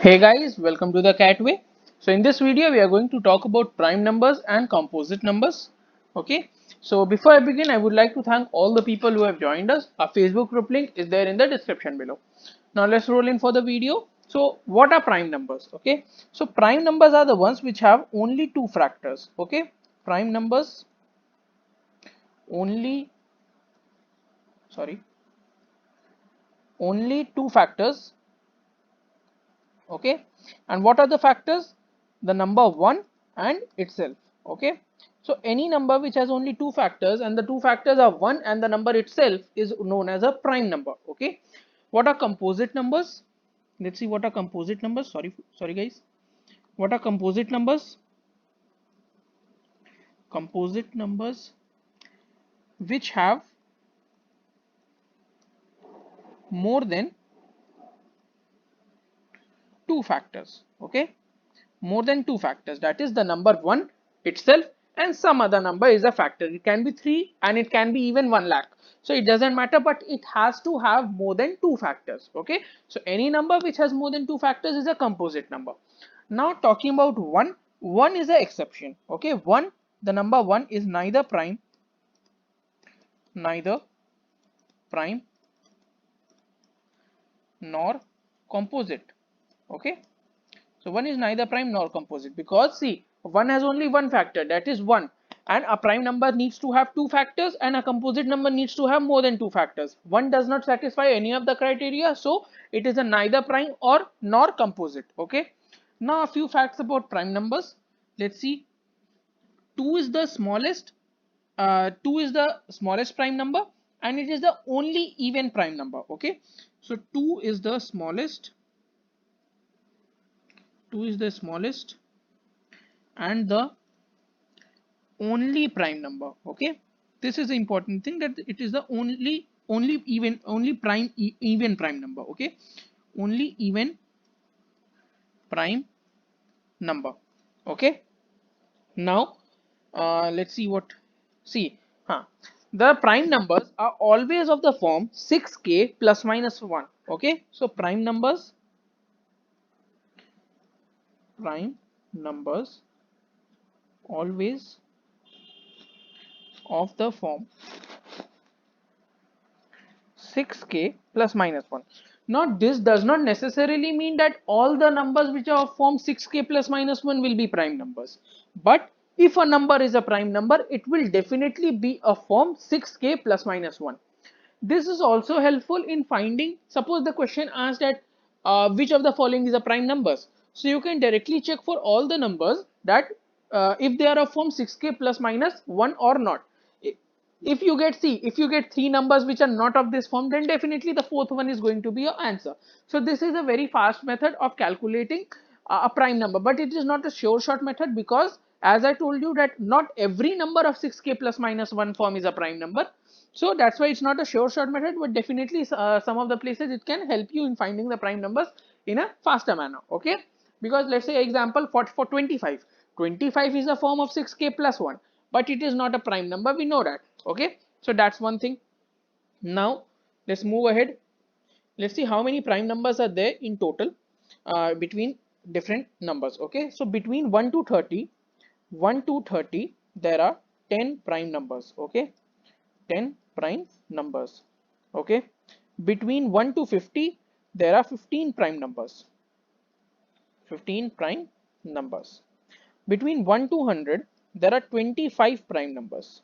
Hey guys, welcome to the Catway. So in this video we are going to talk about prime numbers and composite numbers. Okay, so before I begin I would like to thank all the people who have joined us. Our Facebook group link is there in the description below. Now let's roll in for the video. So what are prime numbers? Okay, so prime numbers are the ones which have only two factors. Okay, prime numbers only, sorry, only two factors. Okay, and what are the factors? The number 1 and itself. Okay, so any number which has only two factors and the two factors are 1 and the number itself is known as a prime number. Okay, what are composite numbers? Let's see what are composite numbers. Sorry guys, what are composite numbers? Composite numbers which have more than two factors. Okay, more than two factors, that is the number 1 itself and some other number is a factor. It can be 3 and it can be even 1 lakh, so it doesn't matter, but it has to have more than two factors. Okay, so any number which has more than two factors is a composite number. Now talking about 1 is an exception. Okay, 1, the number 1 is neither prime nor composite. Okay, so 1 is neither prime nor composite because see, 1 has only one factor, that is 1, and a prime number needs to have two factors and a composite number needs to have more than two factors. 1 does not satisfy any of the criteria, so it is a neither prime or nor composite. Okay, now a few facts about prime numbers. Let's see. 2 is the smallest 2 is the smallest prime number and it is the only even prime number. Okay, so 2 is the smallest and the only prime number. Okay, this is the important thing, that it is the only prime even prime number. Okay, only even prime number. Okay, now let's see what see huh. The prime numbers are always of the form 6k plus minus 1. Okay, so prime numbers always of the form 6k plus minus 1. Now this does not necessarily mean that all the numbers which are of form 6k plus minus 1 will be prime numbers, but if a number is a prime number it will definitely be a form 6k plus minus 1. This is also helpful in finding, suppose the question asked that which of the following is a prime numbers, so you can directly check for all the numbers that if they are of form 6k plus minus 1 or not. If you get, see, if you get three numbers which are not of this form, then definitely the fourth one is going to be your answer. So this is a very fast method of calculating a prime number, but it is not a sure shot method because as I told you that not every number of 6k plus minus 1 form is a prime number. So that's why it's not a sure shot method, but definitely some of the places it can help you in finding the prime numbers in a faster manner. Okay, because let's say example for 25, 25 is a form of 6k plus 1, but it is not a prime number, we know that. Okay, so that's one thing. Now let's move ahead. Let's see how many prime numbers are there in total between different numbers. Okay, so between 1 to 30, 1 to 30 there are 10 prime numbers. Okay, 10 prime numbers. Okay, between 1 to 50 there are 15 prime numbers. 15 prime numbers. Between 1 to 100 there are 25 prime numbers.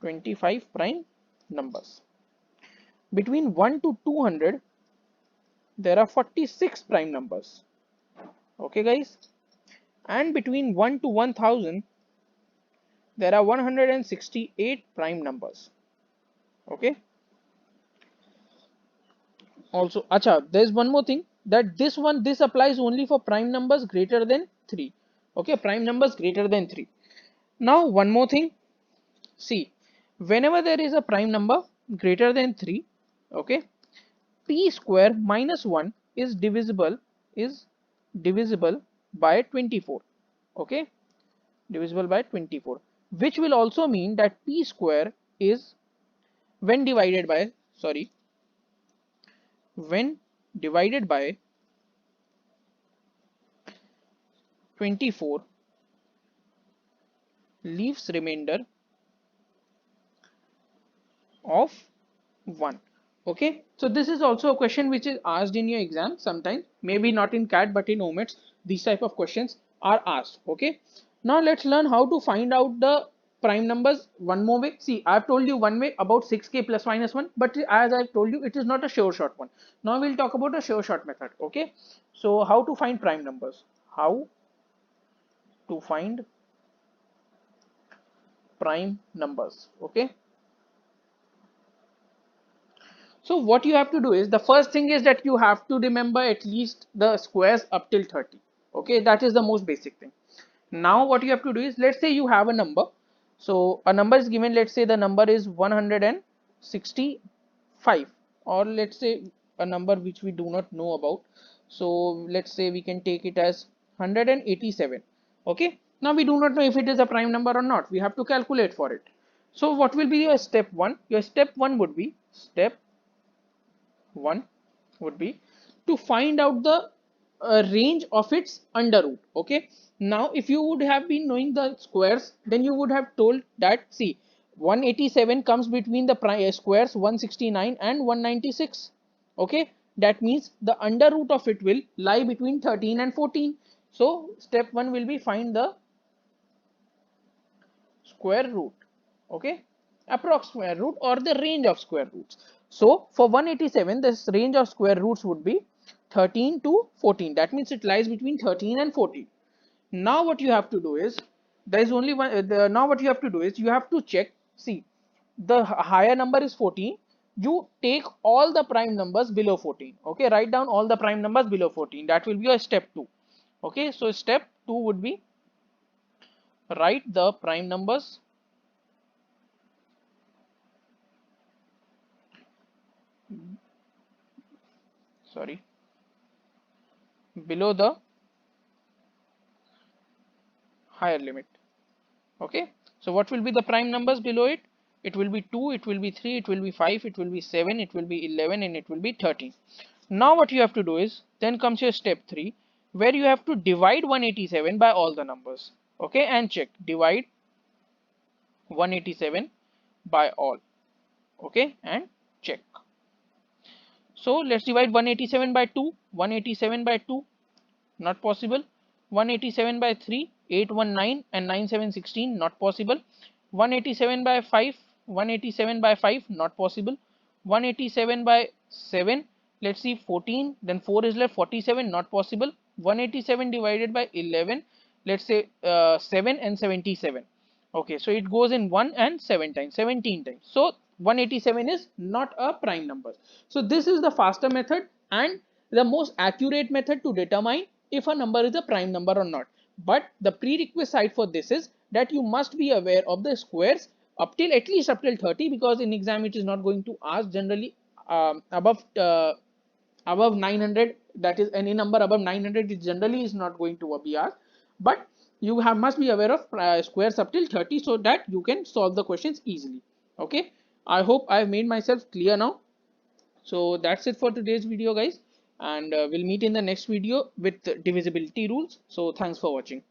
25 prime numbers. Between 1 to 200 there are 46 prime numbers. Okay guys, and between 1 to 1000 there are 168 prime numbers. Okay, also acha, there's one more thing, that this applies only for prime numbers greater than 3. Okay, prime numbers greater than 3. Now one more thing, see, whenever there is a prime number greater than 3, okay, p square minus 1 is divisible by 24. Okay, divisible by 24, which will also mean that p square is when divided by, sorry, when divided by 24 leaves remainder of 1. Okay, so this is also a question which is asked in your exam sometimes, maybe not in CAT but in OMETS. These type of questions are asked. Okay, now let's learn how to find out the prime numbers one more way. See, I've told you one way about 6k plus minus 1, but as I've told you, it is not a sure shot one. Now we'll talk about a sure shot method. Okay, so how to find prime numbers? How to find prime numbers? Okay, so what you have to do is, the first thing is that you have to remember at least the squares up till 30. Okay, that is the most basic thing. Now what you have to do is, let's say you have a number. So a number is given, let's say the number is 165, or let's say a number which we do not know about. So let's say we can take it as 187. Okay, now we do not know if it is a prime number or not. We have to calculate for it. So what will be your step 1? Your step 1 would be, step 1 would be to find out the range of its under root. Okay, now if you would have been knowing the squares, then you would have told that, see, 187 comes between the squares 169 and 196. Okay, that means the under root of it will lie between 13 and 14. So step 1 will be find the square root. Okay, approx square root or the range of square roots. So for 187, this range of square roots would be 13 to 14. That means it lies between 13 and 14. Now what you have to do is, there is only one. Now what you have to do is, you have to check. See, the higher number is 14. You take all the prime numbers below 14. Okay, write down all the prime numbers below 14. That will be your step 2. Okay, so step 2 would be, write the prime numbers below the higher limit. Okay, so what will be the prime numbers below it? It will be 2, it will be 3, it will be 5, it will be 7, it will be 11, and it will be 13. Now what you have to do is, then comes your step 3, where you have to divide 187 by all the numbers. Okay, and check, divide 187 by all. Okay, and check. So let's divide 187 by 2. 187 by 2, not possible. 187 by 3, 819 and 9716, not possible. 187 by 5, 187 by 5, not possible. 187 by 7, let's see, 14, then 4 is left, 47, not possible. 187 divided by 11, let's say 7 and 77. Okay, so it goes in 1 and 7 times, 17 times. So 187 is not a prime number. So this is the faster method and the most accurate method to determine if a number is a prime number or not. But the prerequisite for this is that you must be aware of the squares up till at least up till 30, because in exam it is not going to ask generally above 900, that is any number above 900 it generally is not going to be asked. But you must be aware of squares up till 30 so that you can solve the questions easily. Okay, I hope I've made myself clear now. So that's it for today's video, guys, and we'll meet in the next video with divisibility rules. So thanks for watching.